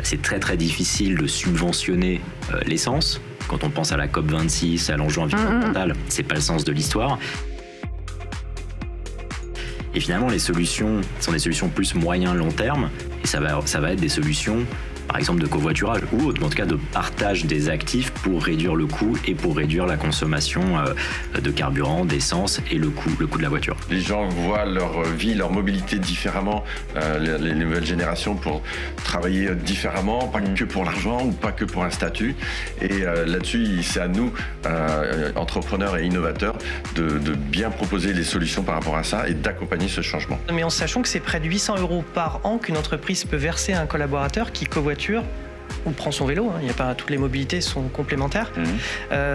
C'est très très difficile de subventionner l'essence. Quand on pense à la COP26, à l'enjeu environnemental, c'est pas le sens de l'histoire. Et finalement, les solutions sont des solutions plus moyen-long terme, et ça va être des solutions, par exemple, de covoiturage ou autre, en tout cas de partage des actifs pour réduire le coût et pour réduire la consommation de carburant, d'essence et le coût de la voiture. Les gens voient leur vie, leur mobilité différemment, les nouvelles générations pour travailler différemment, pas que pour l'argent ou pas que pour un statut. Et là-dessus, c'est à nous, entrepreneurs et innovateurs, de bien proposer les solutions par rapport à ça et d'accompagner ce changement. Mais en sachant que c'est près de 800 € par an qu'une entreprise peut verser à un collaborateur qui covoiture ou prend son vélo, il y a pas, toutes les mobilités sont complémentaires.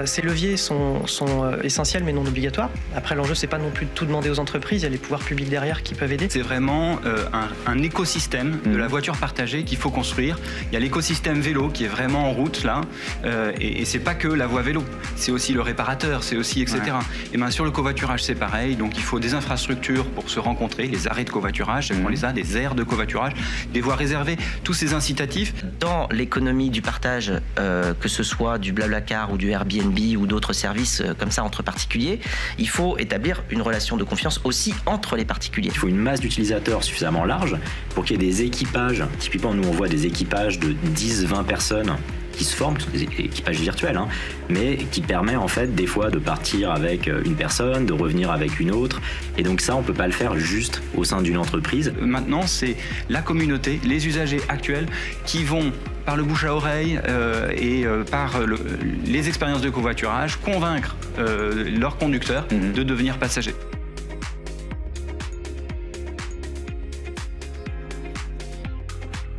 Ces leviers sont essentiels mais non obligatoires. Après, l'enjeu, c'est pas non plus de tout demander aux entreprises, il y a les pouvoirs publics derrière qui peuvent aider. C'est vraiment un écosystème de la voiture partagée qu'il faut construire. Il y a l'écosystème vélo qui est vraiment en route là, et c'est pas que la voie vélo, c'est aussi le réparateur, c'est aussi etc. Ouais. Et bien sur le covoiturage, c'est pareil, donc il faut des infrastructures pour se rencontrer, les arrêts de covoiturage, on les a, des aires de covoiturage, des voies réservées, tous ces incitatifs. Dans l'économie du partage, que ce soit du Blablacar ou du Airbnb ou d'autres services comme ça entre particuliers, il faut établir une relation de confiance aussi entre les particuliers. Il faut une masse d'utilisateurs suffisamment large pour qu'il y ait des équipages. Typiquement, nous on voit des équipages de 10-20 personnes qui se forment, qui sont des équipages virtuels, mais qui permet en fait des fois de partir avec une personne, de revenir avec une autre. Et donc ça, on peut pas le faire juste au sein d'une entreprise. Maintenant, c'est la communauté, les usagers actuels qui vont par le bouche à oreille et par les expériences de covoiturage convaincre leurs conducteurs de devenir passagers.